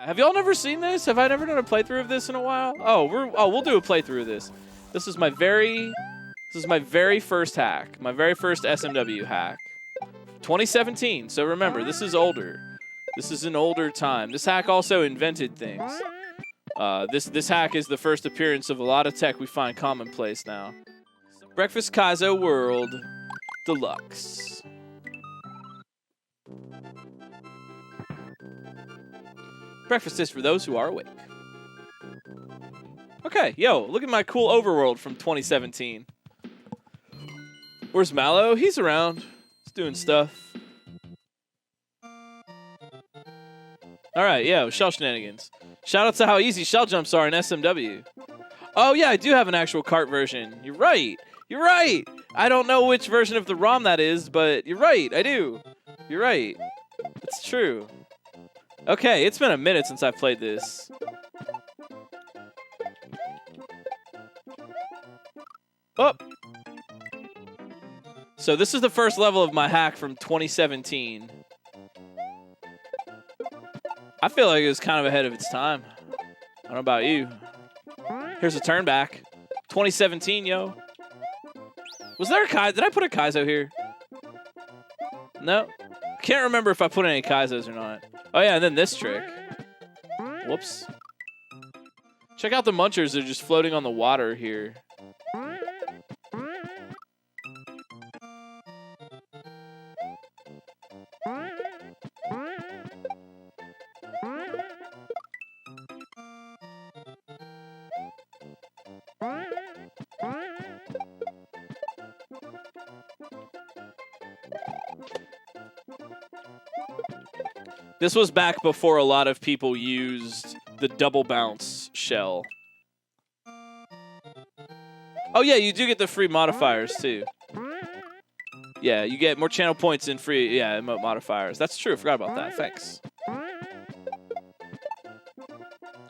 Have y'all never seen this? Have I never done a playthrough of this in a while? Oh, we'll do a playthrough of this. This is my very first hack. My very first SMW hack. 2017. So remember, this is older. This is an older time. This hack also invented things. This hack is the first appearance of a lot of tech we find commonplace now. Breakfast Kaizo World Deluxe. Breakfast is for those who are awake. Okay, yo, look at my cool overworld from 2017. Where's Mallow? He's around. He's doing stuff. All right, yo, shell shenanigans. Shout out to how easy shell jumps are in SMW. Oh, yeah, I do have an actual cart version. You're right. You're right. I don't know which version of the ROM that is, but you're right. I do. You're right. It's true. Okay, it's been a minute since I've played this. Oh. So this is the first level of my hack from 2017. I feel like it was kind of ahead of its time. I don't know about you. Here's a turn back. 2017, yo. Was there a Kaizo? Did I put a Kaizo here? No. Can't remember if I put any Kaizos or not. Oh, yeah, and then this trick. Whoops. Check out the munchers. They're just floating on the water here. This was back before a lot of people used the double bounce shell. Oh yeah, you do get the free modifiers too. Yeah, you get more channel points and free, emote modifiers. That's true, I forgot about that, thanks.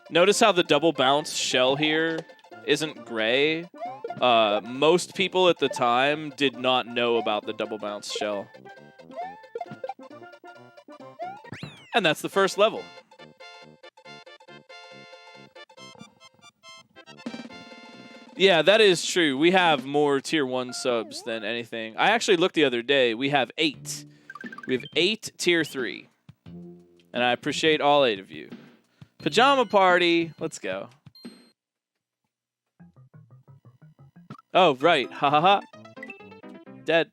Notice how the double bounce shell here isn't gray. Most people at the time did not know about the double bounce shell. And that's the first level. Yeah, that is true. We have more tier 1 subs than anything. I actually looked the other day. We have 8. We have 8 tier 3. And I appreciate all 8 of you. Pajama party. Let's go. Oh, right. Ha ha ha. Dead.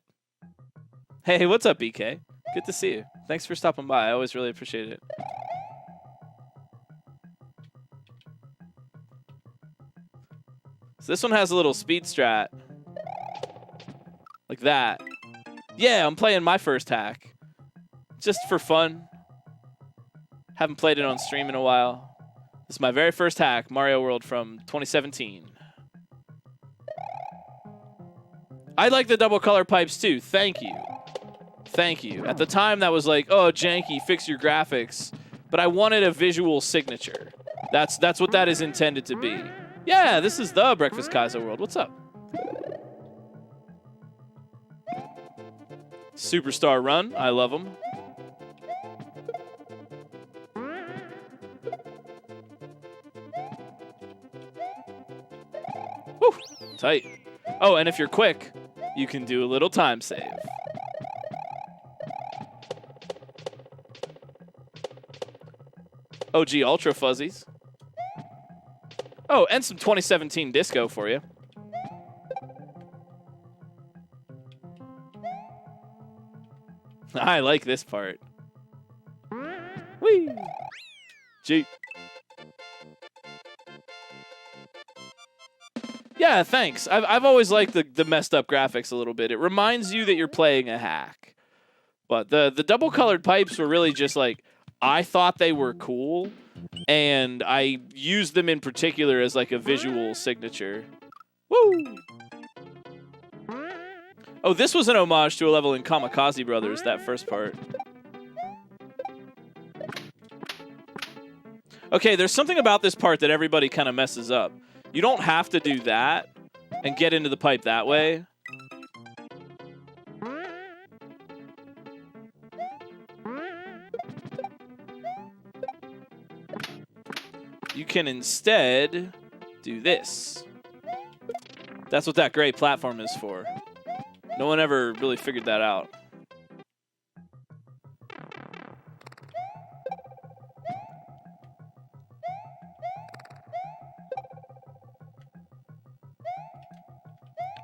Hey, what's up, BK? Good to see you. Thanks for stopping by. I always really appreciate it. So this one has a little speed strat. Like that. Yeah, I'm playing my first hack. Just for fun. Haven't played it on stream in a while. This is my very first hack, Mario World from 2017. I like the double color pipes too. Thank you. Thank you. At the time, that was like, oh, janky, fix your graphics. But I wanted a visual signature. That's what that is intended to be. Yeah, this is the Breakfast Kaizo World. What's up? Superstar Run. I love them. Woo! Tight. Oh, and if you're quick, you can do a little time save. OG Ultra Fuzzies. Oh, and some 2017 disco for you. I like this part. Whee! Jeep. Yeah, thanks. I've always liked the messed up graphics a little bit. It reminds you that you're playing a hack. But the double colored pipes were really just like, I thought they were cool, and I used them in particular as like a visual signature. Woo! Oh, this was an homage to a level in Kamikaze Brothers, that first part. Okay, there's something about this part that everybody kind of messes up. You don't have to do that and get into the pipe that way. you can instead do this. That's what that gray platform is for. No one ever really figured that out.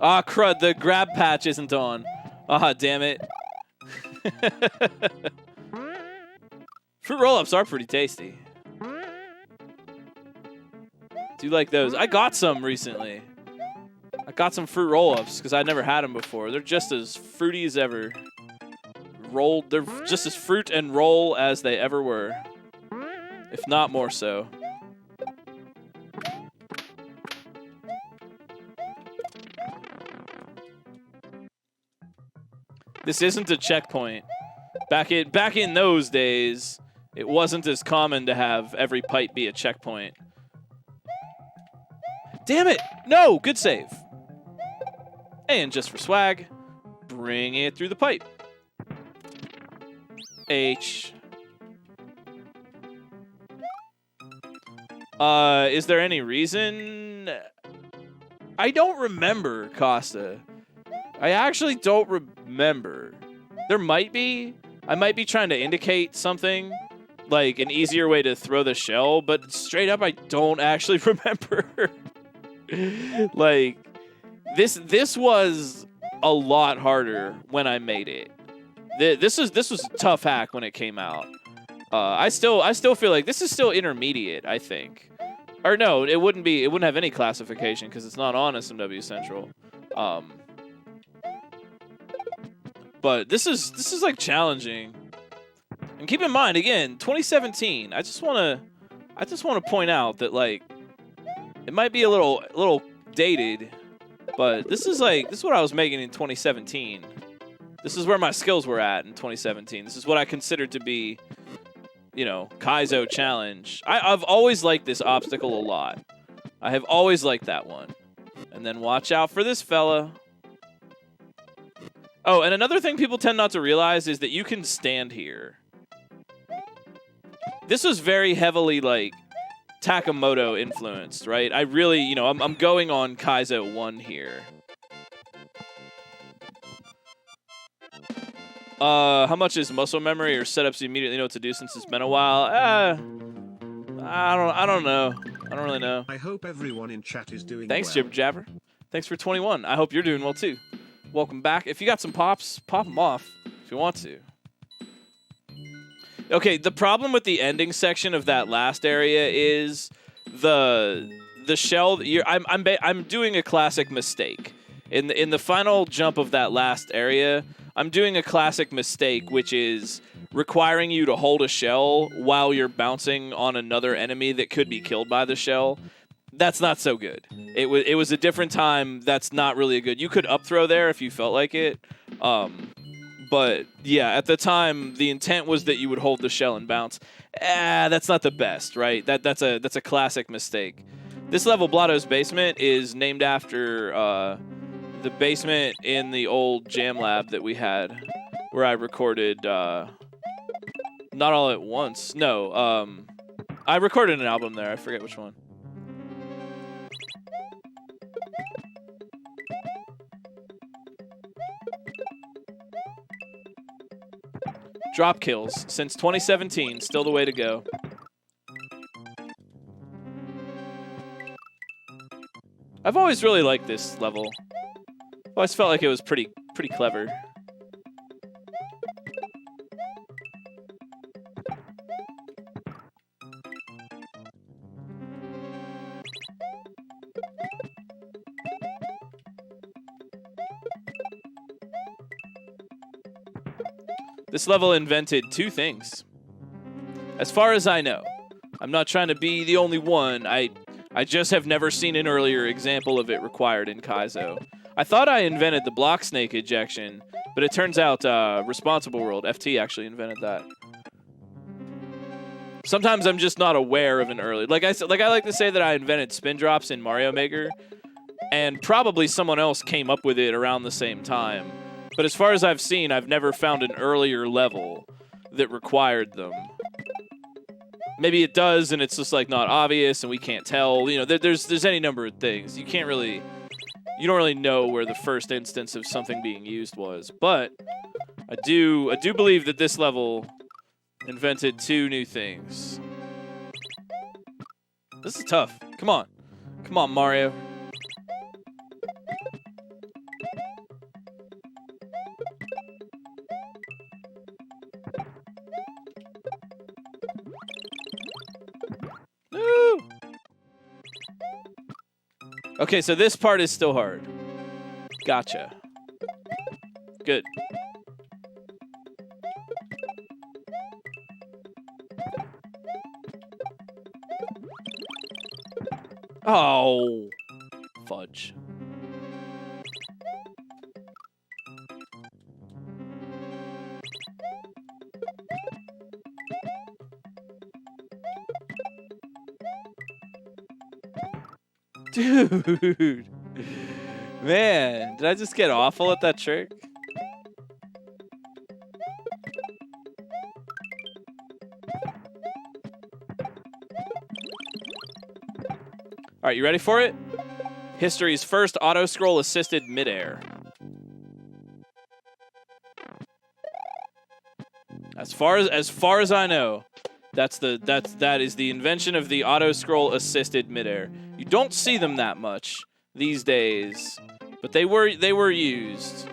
Ah, crud, the grab patch isn't on. Ah, damn it. Fruit roll-ups are pretty tasty. Do like those. I got some recently. I got some fruit roll-ups because I'd never had them before. They're just as fruity as ever. They're just as fruit and roll as they ever were. If not more so. This isn't a checkpoint. Back in those days, it wasn't as common to have every pipe be a checkpoint. Damn it! No! Good save. And just for swag, bring it through the pipe. H. Is there any reason? I don't remember, Costa. I actually don't remember. There might be. I might be trying to indicate something, like an easier way to throw the shell, but straight up, I don't actually remember. Like, this was a lot harder when I made it. This was a tough hack when it came out. I still feel like this is still intermediate, I think. Or no, it wouldn't have any classification because it's not on SMW Central. But this is like challenging. And keep in mind, again, 2017. I just want to point out that, like, it might be a little dated, but this is what I was making in 2017. This is where my skills were at in 2017. This is what I considered to be, you know, Kaizo challenge. I've always liked this obstacle a lot. I have always liked that one. And then watch out for this fella. Oh, and another thing people tend not to realize is that you can stand here. This was very heavily, like, Takamoto influenced, right? I really, you know, I'm going on Kaizo 1 here. How much is muscle memory or setups you immediately know what to do since it's been a while? I don't know. I don't really know. I hope everyone in chat is doing Thanks, well. Jibber Jabber. Thanks for 21. I hope you're doing well too. Welcome back. If you got some pops, pop them off if you want to. Okay, the problem with the ending section of that last area is the shell. I'm doing a classic mistake in the final jump of that last area. I'm doing a classic mistake, which is requiring you to hold a shell while you're bouncing on another enemy that could be killed by the shell. That's not so good. It was a different time. That's not really a good. You could up throw there if you felt like it. But yeah, at the time, the intent was that you would hold the shell and bounce. That's not the best, right? That's a classic mistake. This level, Blotto's Basement, is named after the basement in the old Jam Lab that we had, where I recorded Not All at Once. No, I recorded an album there. I forget which one. Drop kills since 2017, still the way to go. I've always really liked this level. I've always felt like it was pretty clever. This level invented two things. As far as I know, I'm not trying to be the only one. I just have never seen an earlier example of it required in Kaizo. I thought I invented the block snake ejection, but it turns out Responsible World, FT, actually invented that. Sometimes I'm just not aware of an early. Like I like to say that I invented spin drops in Mario Maker, and probably someone else came up with it around the same time. But as far as I've seen, I've never found an earlier level that required them. Maybe it does, and it's just like not obvious, and we can't tell. You know, there's any number of things. You don't really know where the first instance of something being used was. But I do believe that this level invented 2 new things. This is tough. Come on, Mario. Woo! Okay, so this part is still hard. Gotcha. Good. Oh, fudge. Dude. Man, did I just get awful at that trick? All right, you ready for it? History's first auto-scroll assisted midair. As far as I know, that is the invention of the auto-scroll assisted midair. You don't see them that much these days, but they were used.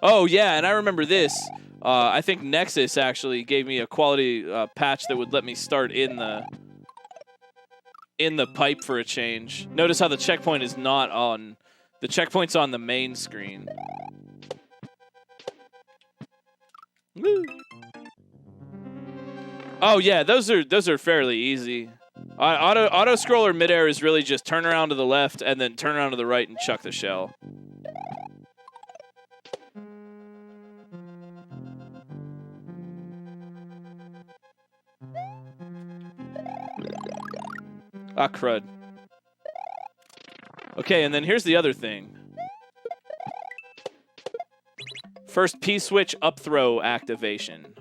Oh yeah, and I remember this. I think Nexus actually gave me a quality patch that would let me start in the pipe for a change. Notice how the checkpoint is not on. The checkpoint's on the main screen. Woo. Oh yeah, those are fairly easy. Auto scroller midair is really just turn around to the left and then turn around to the right and chuck the shell. Ah, crud. Okay, and then here's the other thing. First P-switch up throw activation.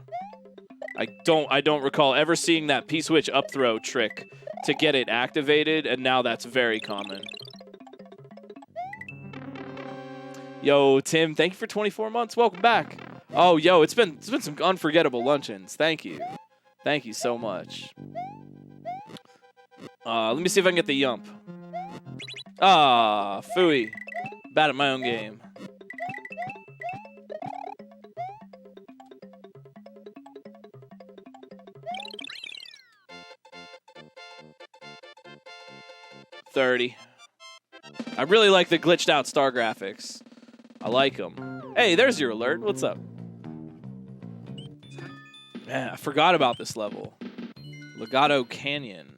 I don't recall ever seeing that P-switch up throw trick to get it activated, and now that's very common. Yo, Tim, thank you for 24 months. Welcome back. Oh, yo, it's been some unforgettable luncheons. Thank you. Thank you so much. Let me see if I can get the yump. Ah, phooey. Bad at my own game. $30. I really like the glitched out star graphics. I like them. Hey, there's your alert. What's up? Man, I forgot about this level. Legato Canyon.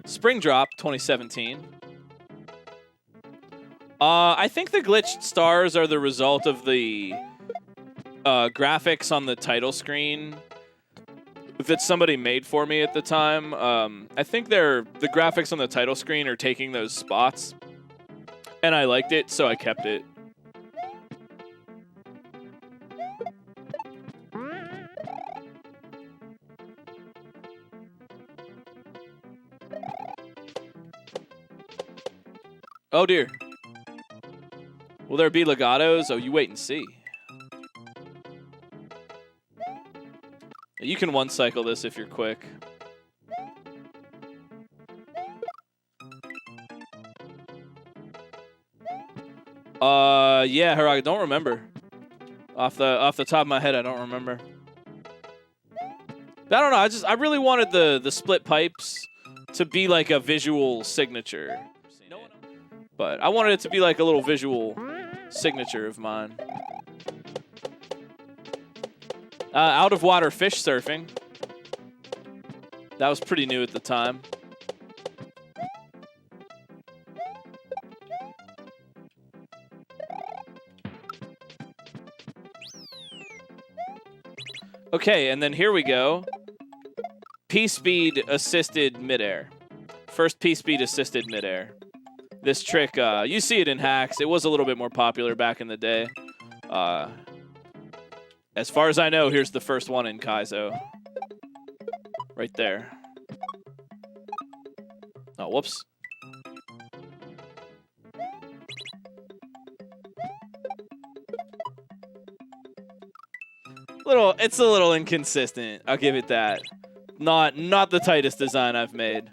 Spring Drop 2017. I think the glitched stars are the result of the graphics on the title screen that somebody made for me at the time. I think the graphics on the title screen are taking those spots, and I liked it, so I kept it. Oh dear. Will there be legatos? Oh, you wait and see. You can one cycle this if you're quick. Yeah, Harag, don't remember. Off the top of my head, I don't remember. But I don't know. I really wanted the split pipes to be like a visual signature. But I wanted it to be like a little visual signature of mine. Out of water fish surfing. That was pretty new at the time. Okay, and then here we go. P-speed assisted midair. First P-speed assisted midair. this trick, you see it in hacks. It was a little bit more popular back in the day. As far as I know, here's the first one in Kaizo. Right there. Oh, whoops. It's a little inconsistent. I'll give it that. Not the tightest design I've made,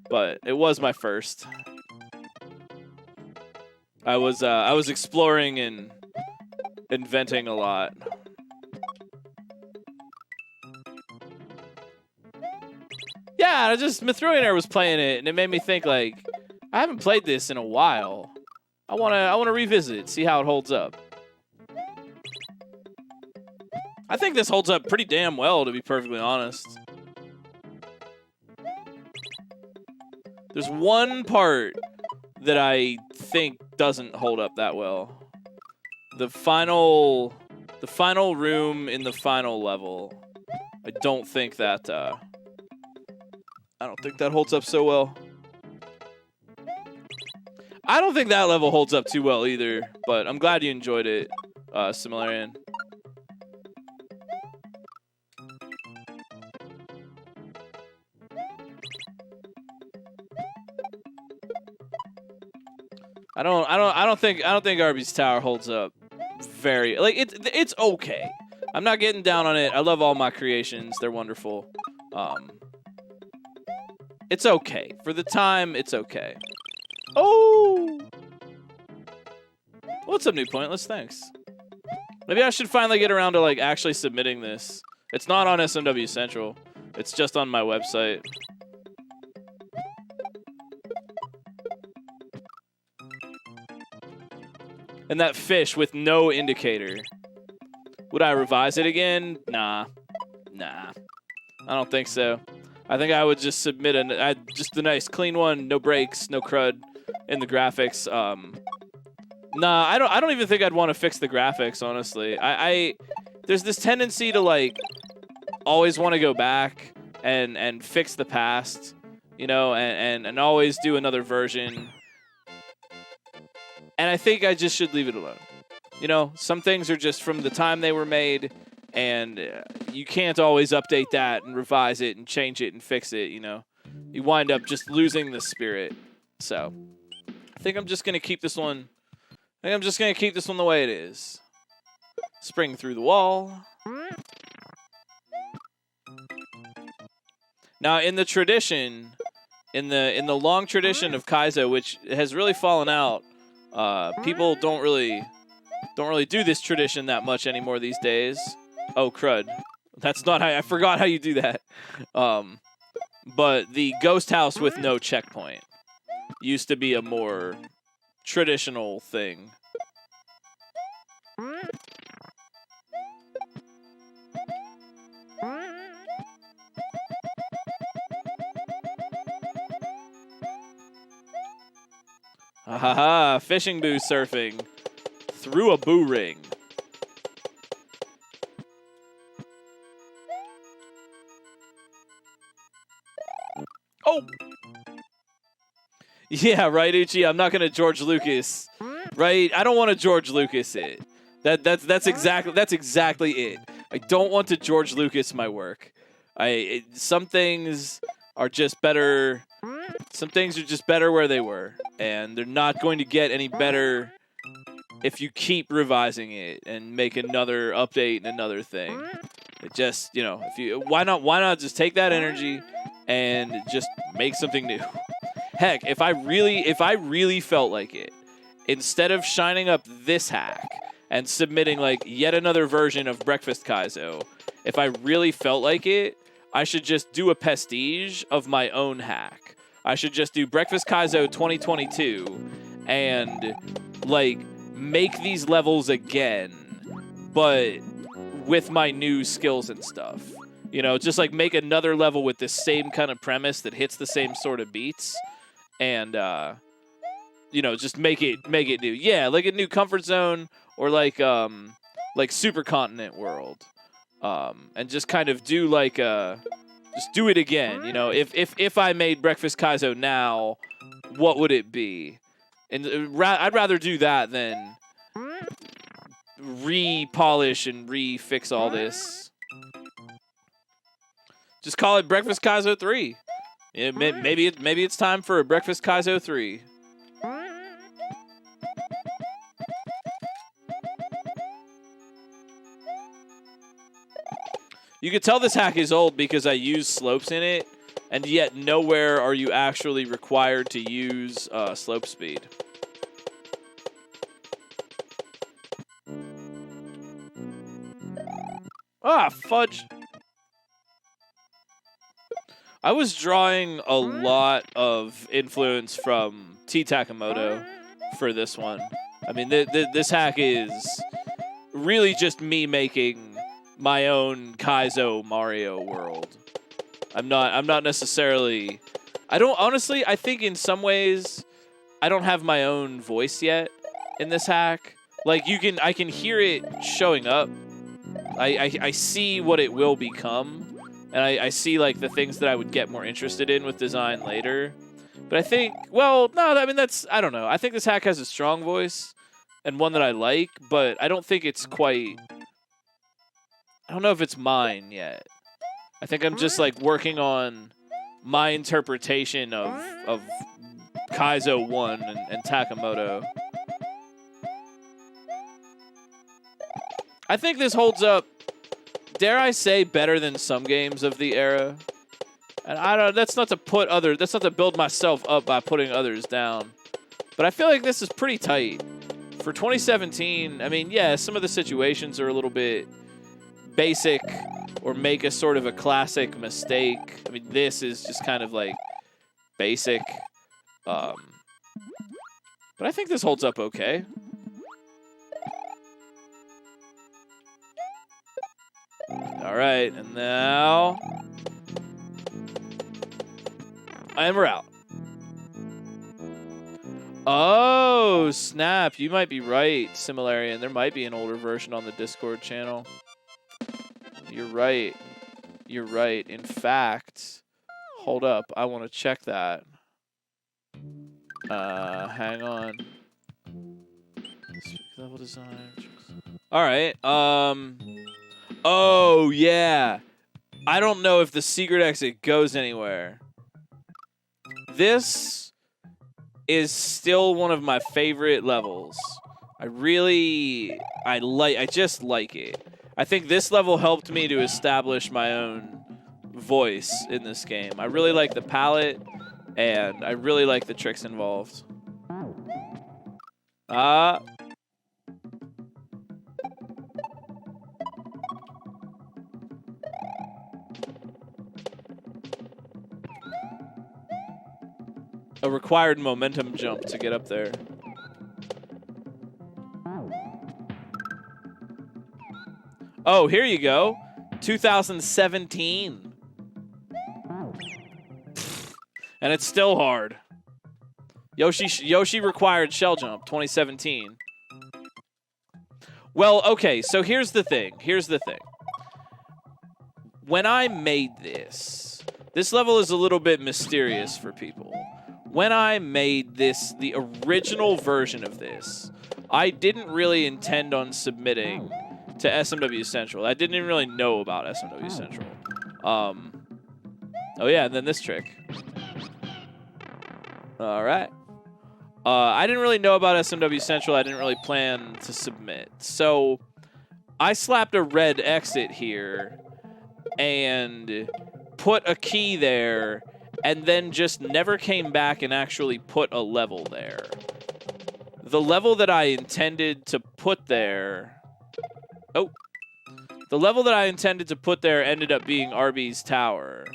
but it was my first. I was exploring and inventing a lot. Yeah, Mithrillionaire was playing it, and it made me think, like, I haven't played this in a while. I wanna revisit it, see how it holds up. I think this holds up pretty damn well, to be perfectly honest. There's one part that I think doesn't hold up that well. The final room in the final level. I don't think that holds up so well. I don't think that level holds up too well either, but I'm glad you enjoyed it, Similarian. I don't think Arby's Tower holds up very, like, it's okay. I'm not getting down on it. I love all my creations. They're wonderful. It's okay. For the time, it's okay. Oh! What's up, New Pointless? Thanks. Maybe I should finally get around to, like, actually submitting this. It's not on SMW Central. It's just on my website. And that fish with no indicator. Would I revise it again? Nah. I don't think so. I think I would just submit just a nice clean one, no breaks, no crud in the graphics. Nah, I don't even think I'd want to fix the graphics, honestly. There's this tendency to, like, always want to go back and fix the past, you know, and always do another version. And I think I just should leave it alone. You know, some things are just from the time they were made, and you can't always update that and revise it and change it and fix it, you know. You wind up just losing the spirit. So, I think I'm just going to keep this one. The way it is. Spring through the wall. Now, in the tradition, in the long tradition of Kaizo, which has really fallen out, people don't really do this tradition that much anymore these days. Oh, crud. That's not how I forgot how you do that. But the ghost house with no checkpoint used to be a more traditional thing. Ha ha ha, fishing boo surfing through a boo ring. Oh! Yeah, right, Uchi? I'm not going to George Lucas. Right? I don't want to George Lucas it. That's exactly it. I don't want to George Lucas my work. Some things are just better. Some things are just better where they were, and they're not going to get any better if you keep revising it and make another update and another thing. It just, you know, why not just take that energy and just make something new? Heck, if I really felt like it, instead of shining up this hack and submitting, like, yet another version of Breakfast Kaizo, if I really felt like it, I should just do a pastiche of my own hack. I should just do Breakfast Kaizo 2022 and, like, make these levels again, but with my new skills and stuff. You know, just, like, make another level with the same kind of premise that hits the same sort of beats, and, you know, just make it new. Yeah, like a new comfort zone, or like Supercontinent World, and just kind of do like just do it again. You know, if I made Breakfast Kaizo now, what would it be? And I'd rather do that than re-polish and re-fix all this. Just call it Breakfast Kaizo 3. Yeah, maybe it's time for a Breakfast Kaizo 3. You could tell this hack is old because I use slopes in it, and yet nowhere are you actually required to use slope speed. Ah, fudge. I was drawing a lot of influence from T. Takamoto for this one. I mean, this hack is really just me making my own Kaizo Mario world. I'm not necessarily... I think in some ways, I don't have my own voice yet in this hack. Like, I can hear it showing up. I see what it will become, and I see like the things that I would get more interested in with design later. But I think, well, no, I mean I don't know. I think this hack has a strong voice and one that I like, but I don't think it's quite. I don't know if it's mine yet. I think I'm just like working on my interpretation of Kaizo 1 and Takamoto. I think this holds up, dare I say, better than some games of the era. And I don't. That's not to build myself up by putting others down. But I feel like this is pretty tight for 2017. I mean, yeah, some of the situations are a little bit basic or make a sort of a classic mistake. I mean, this is just kind of like basic. But I think this holds up okay. All right, and now... And we're out. Oh, snap. You might be right, Similarian. There might be an older version on the Discord channel. You're right. You're right. In fact, hold up. I want to check that. Hang on. Level design. All right. Oh, yeah. I don't know if the secret exit goes anywhere. This is still one of my favorite levels. I just like it. I think this level helped me to establish my own voice in this game. I really like the palette, and I really like the tricks involved. A required momentum jump to get up there. Oh, here you go. 2017. And it's still hard. Yoshi required shell jump, 2017. Well, okay, so here's the thing. When I made this level is a little bit mysterious for people. When I made this, the original version of this, I didn't really intend on submitting to SMW Central. I didn't even really know about SMW Central. Oh yeah, and then this trick. All right. I didn't really know about SMW Central. I didn't really plan to submit. So I slapped a red exit here and put a key there, and then just never came back and actually put a level there. The level that I intended to put there... Oh. The level that I intended to put there ended up being Arby's Tower.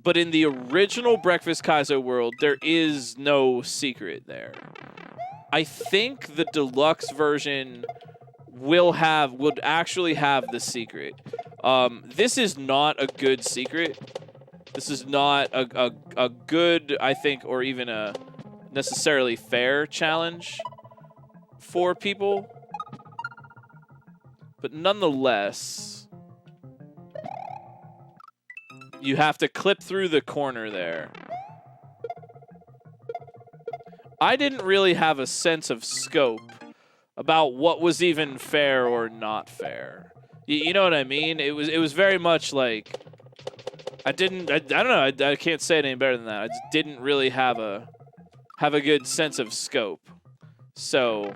But in the original Breakfast Kaizo world, there is no secret there. I think the deluxe version would actually have the secret. This is not a good secret. This is not a good, I think, or even a necessarily fair challenge for people. But nonetheless, you have to clip through the corner there. I didn't really have a sense of scope about what was even fair or not fair. You know what I mean? It was very much like I don't know. I can't say it any better than that. I just didn't really have a good sense of scope. So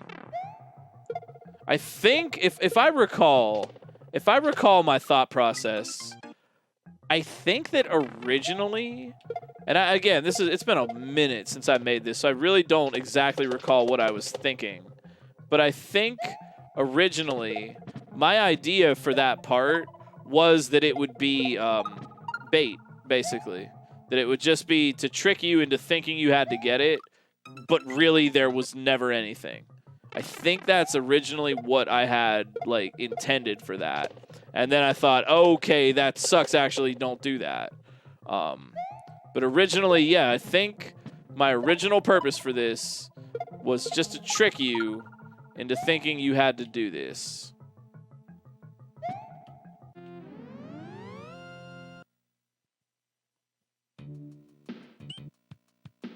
I think if I recall my thought process, I think that originally, and again, it's been a minute since I made this, so I really don't exactly recall what I was thinking. But I think originally my idea for that part was that it would be bait, basically. That it would just be to trick you into thinking you had to get it, but really there was never anything. I think that's originally what I had like intended for that. And then I thought, okay, that sucks, actually, don't do that. But originally, yeah, I think my original purpose for this was just to trick you into thinking you had to do this.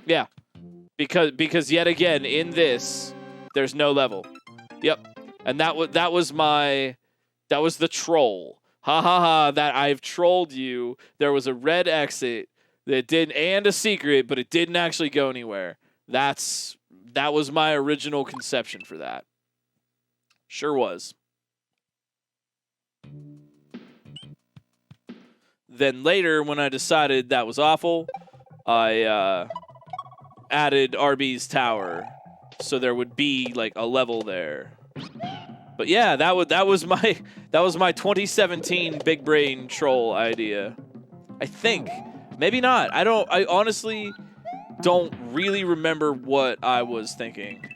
Yeah, because yet again in this, there's no level. Yep, and that was the troll. Ha ha ha! That I've trolled you. There was a red exit that didn't, and a secret, but it didn't actually go anywhere. That was my original conception for that. Sure was. Then later, when I decided that was awful, I added RB's tower, so there would be like a level there. But yeah, that was my 2017 big brain troll idea. I think maybe not. I honestly don't really remember what I was thinking.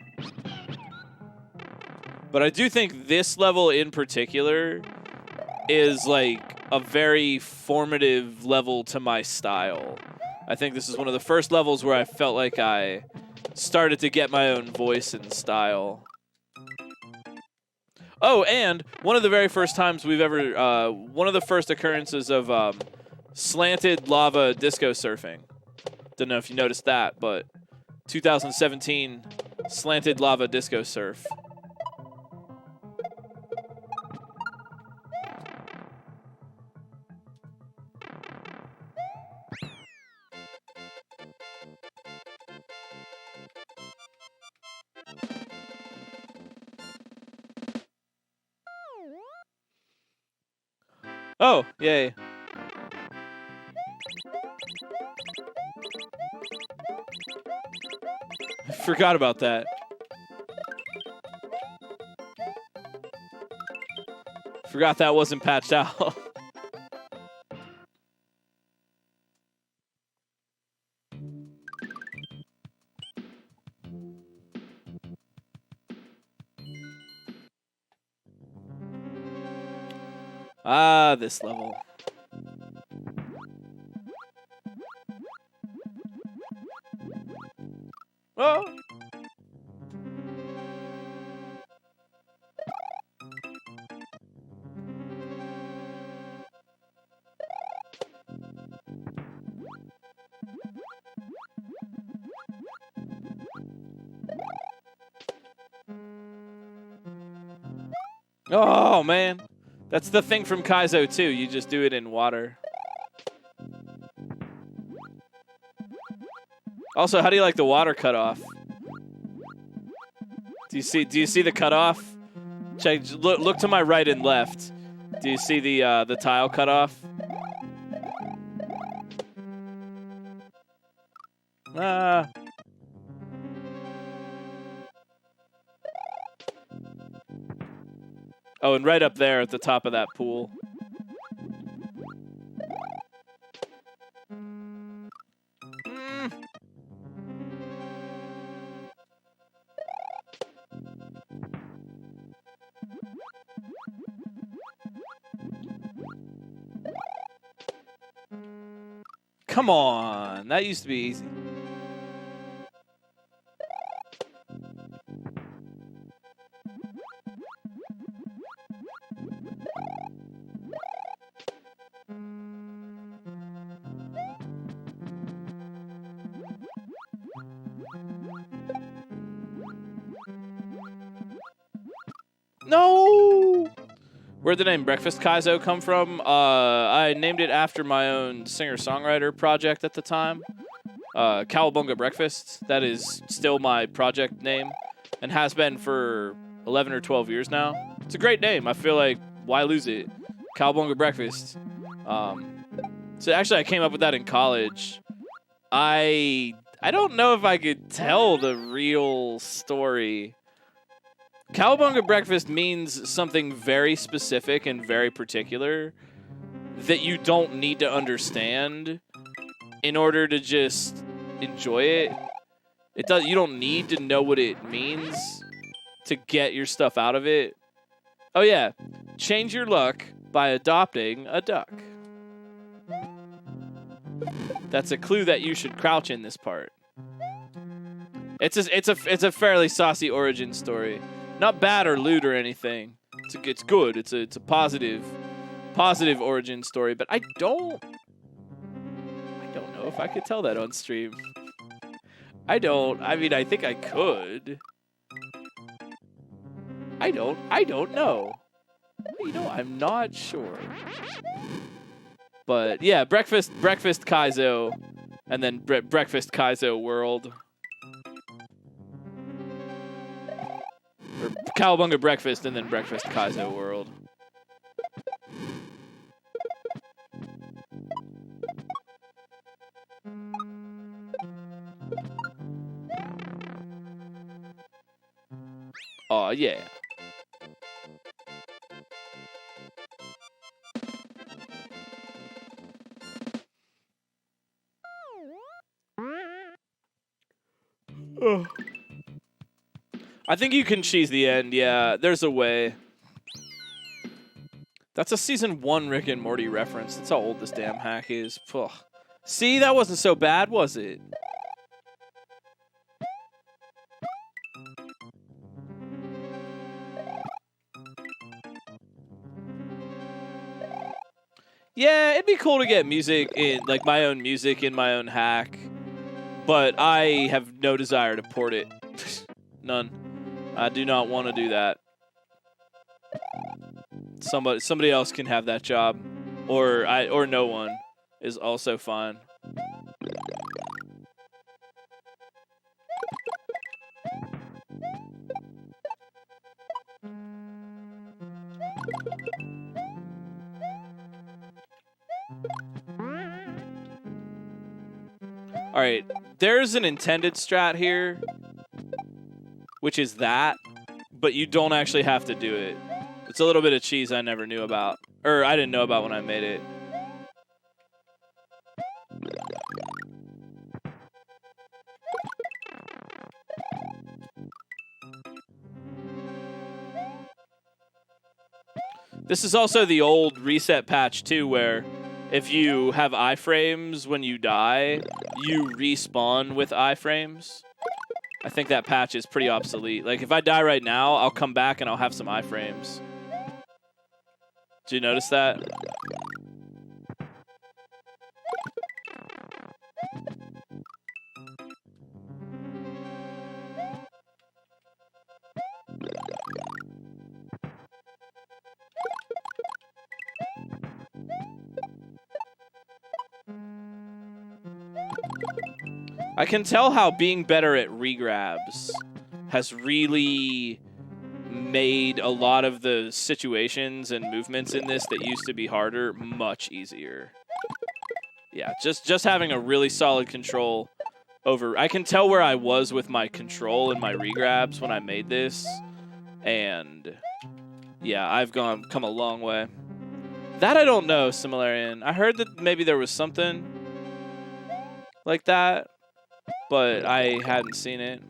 But I do think this level in particular is like a very formative level to my style. I think this is one of the first levels where I felt like I started to get my own voice and style. Oh, and one of the very first times we've ever, one of the first occurrences of slanted lava disco surfing. Don't know if you noticed that, but 2017 slanted lava disco surf. Oh, yay. I forgot about that. Forgot that wasn't patched out. Ah, this level. Oh. Oh, man. That's the thing from Kaizo, too. You just do it in water. Also, how do you like the water cutoff? Do you see the cutoff? Check. Look to my right and left. Do you see the tile cutoff? Ah. Oh, and right up there at the top of that pool. Come on, that used to be easy. No! Where'd the name Breakfast Kaizo come from? I named it after my own singer-songwriter project at the time. Cowabunga Breakfast. That is still my project name and has been for 11 or 12 years now. It's a great name. I feel like, why lose it? Cowabunga Breakfast. So actually, I came up with that in college. I don't know if I could tell the real story. Cowabunga Breakfast means something very specific and very particular that you don't need to understand in order to just enjoy it. You don't need to know what it means to get your stuff out of it. Oh yeah, change your luck by adopting a duck. That's a clue that you should crouch in this part. It's a fairly saucy origin story. Not bad or lewd or anything. It's good. It's a positive origin story. But I don't know if I could tell that on stream. I mean, I think I could. I don't know. You know, I'm not sure. But yeah, Breakfast Kaizo, and then Breakfast Kaizo World. Or Cowabunga Breakfast and then Breakfast Kaizo World. Oh yeah. Ugh. I think you can cheese the end. Yeah, there's a way. That's a season 1 Rick and Morty reference. That's how old this damn hack is. Ugh. See, that wasn't so bad, was it? Yeah, it'd be cool to get music in, like my own music in my own hack, but I have no desire to port it. None. I do not want to do that. Somebody else can have that job, or no one is also fine. All right, there's an intended strat here, which is that, but you don't actually have to do it. It's a little bit of cheese I never knew about, or I didn't know about when I made it. This is also the old reset patch too, where if you have iframes when you die, you respawn with iframes. I think that patch is pretty obsolete. Like, if I die right now, I'll come back and I'll have some iframes. Did you notice that? I can tell how being better at regrabs has really made a lot of the situations and movements in this that used to be harder much easier. Yeah, just having a really solid control over... I can tell where I was with my control and my regrabs when I made this. And yeah, I've come a long way. That I don't know, Similarian. I heard that maybe there was something like that, but I hadn't seen it.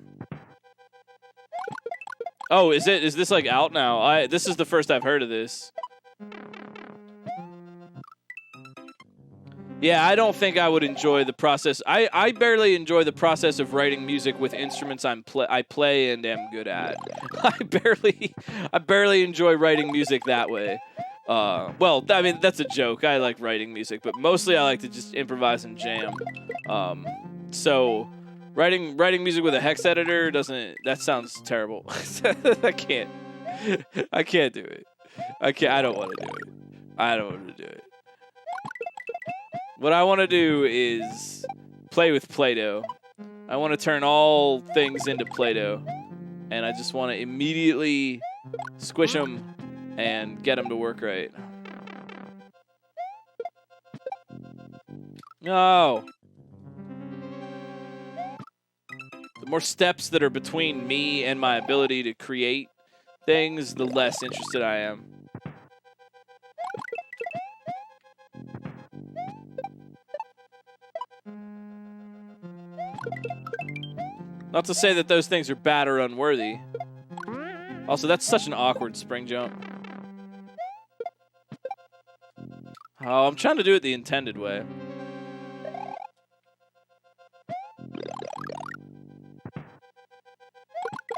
Oh, is this like out now? This is the first I've heard of this. Yeah, I don't think I would enjoy the process. I barely enjoy the process of writing music with instruments I play and am good at. I barely enjoy writing music that way. Well, I mean, that's a joke. I like writing music, but mostly I like to just improvise and jam. So writing music with a hex editor that sounds terrible. I can't. I can't do it. I can't. I don't want to do it. I don't want to do it. What I want to do is play with Play-Doh. I want to turn all things into Play-Doh. And I just want to immediately squish them and get them to work right. No. The more steps that are between me and my ability to create things, the less interested I am. Not to say that those things are bad or unworthy. Also, that's such an awkward spring jump. Oh, I'm trying to do it the intended way.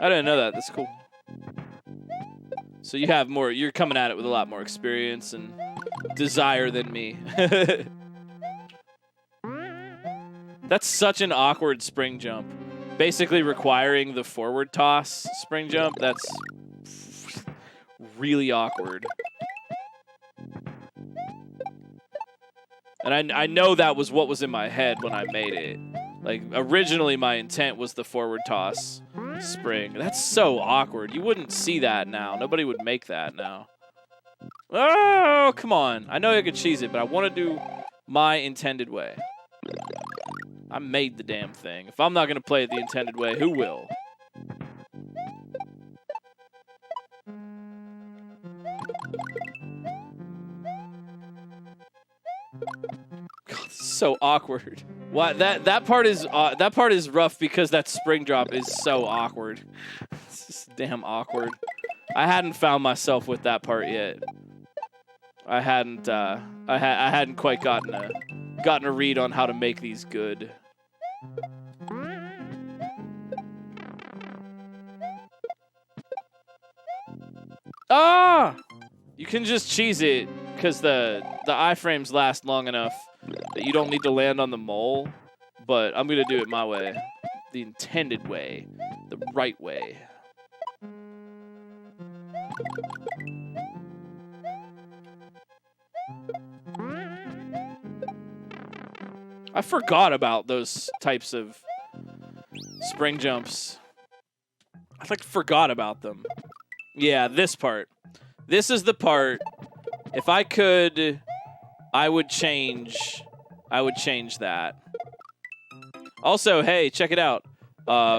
I didn't know that. That's cool. So you have more, you're coming at it with a lot more experience and desire than me. That's such an awkward spring jump. Basically requiring the forward toss spring jump. That's really awkward. And I know that was what was in my head when I made it. Like, originally my intent was the forward toss spring. That's so awkward. You wouldn't see that now. Nobody would make that now. Oh, come on. I know I could cheese it, but I want to do my intended way. I made the damn thing. If I'm not going to play it the intended way, who will? God, this is so awkward. Why that part is rough because that spring drop is so awkward. It's just damn awkward. I hadn't found myself with that part yet. I hadn't quite gotten a read on how to make these good. Ah! You can just cheese it because the iframes last long enough that you don't need to land on the mole. But I'm gonna do it my way, the intended way, the right way. I forgot about those types of spring jumps. I forgot about them. Yeah, this part. This is the part. If I could, I would change that. Also, hey, check it out.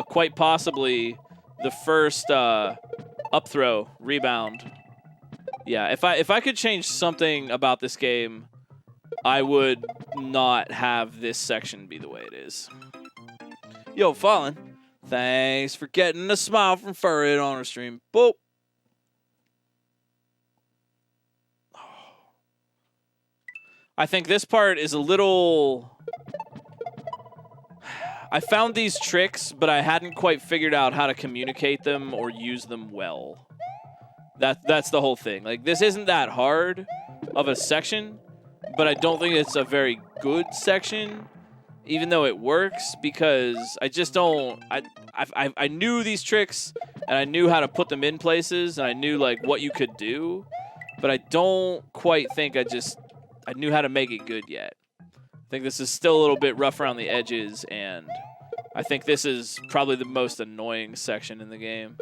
Quite possibly the first up throw rebound. Yeah, if I could change something about this game, I would not have this section be the way it is. Yo, Fallen, thanks for getting a smile from Furry on our stream. Boop. I think this part is a little... I found these tricks, but I hadn't quite figured out how to communicate them or use them well. That's the whole thing. Like, this isn't that hard of a section, but I don't think it's a very good section, even though it works, because I just don't... I knew these tricks, and I knew how to put them in places, and I knew, like, what you could do, but I don't quite think I knew how to make it good yet. I think this is still a little bit rough around the edges, and I think this is probably the most annoying section in the game.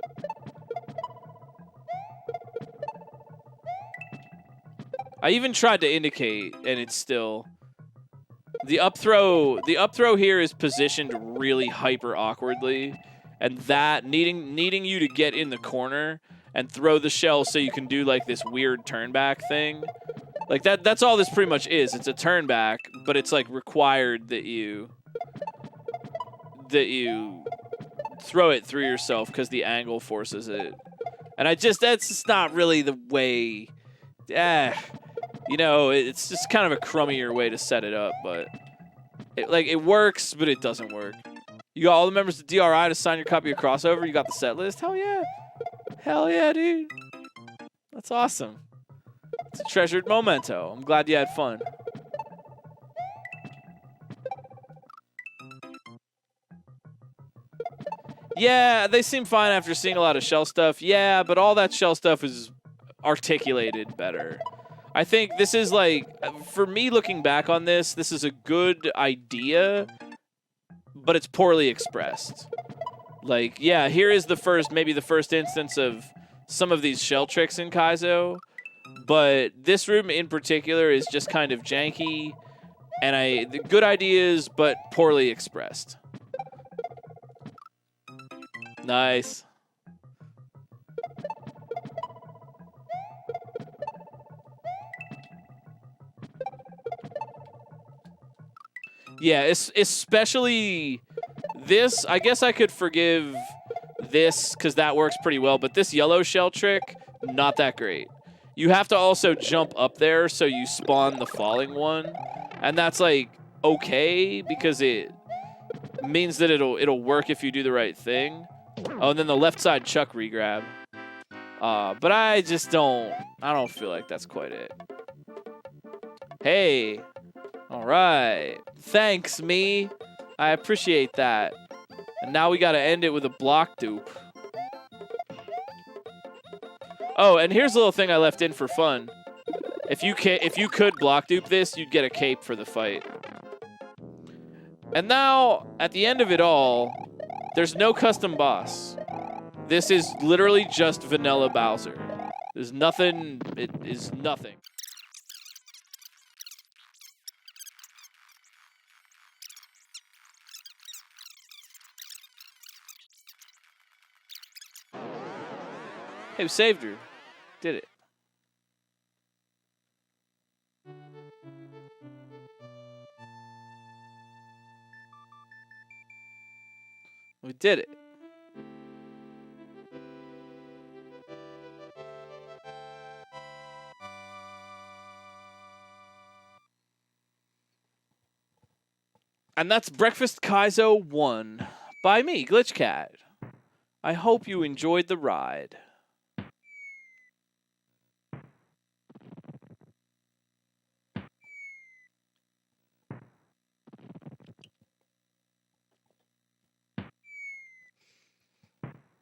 I even tried to indicate, and it's still... The up throw here is positioned really hyper awkwardly, and that needing you to get in the corner and throw the shell so you can do like this weird turn back thing. Like that's all this pretty much is. It's a turn back, but it's like required that you throw it through yourself because the angle forces it. And that's just not really the way. You know, it's just kind of a crummier way to set it up, but it works, but it doesn't work. You got all the members of DRI to sign your copy of Crossover. You got the set list. Hell yeah. Hell yeah, dude. That's awesome. It's a treasured memento. I'm glad you had fun. Yeah, they seem fine after seeing a lot of shell stuff. Yeah, but all that shell stuff is articulated better. I think this is like, for me looking back on this, this is a good idea, but it's poorly expressed. Like, yeah, here is the first, maybe the first instance of some of these shell tricks in Kaizo, but this room in particular is just kind of janky, and the good ideas, but poorly expressed. Nice. Yeah, especially this. I guess I could forgive this because that works pretty well, but this yellow shell trick, not that great. You have to also jump up there so you spawn the falling one, and that's like okay because it means that it'll work if you do the right thing. Oh, and then the left side chuck regrab. But I don't feel like that's quite it. Hey. All right. Thanks, me. I appreciate that. And now we got to end it with a block dupe. Oh, and here's a little thing I left in for fun. If you could block dupe this, you'd get a cape for the fight. And now, at the end of it all, there's no custom boss. This is literally just vanilla Bowser. There's nothing. It is nothing. Hey, we saved her. Did it. We did it. And that's Breakfast Kaizo 1 by me, Glitchcat. I hope you enjoyed the ride.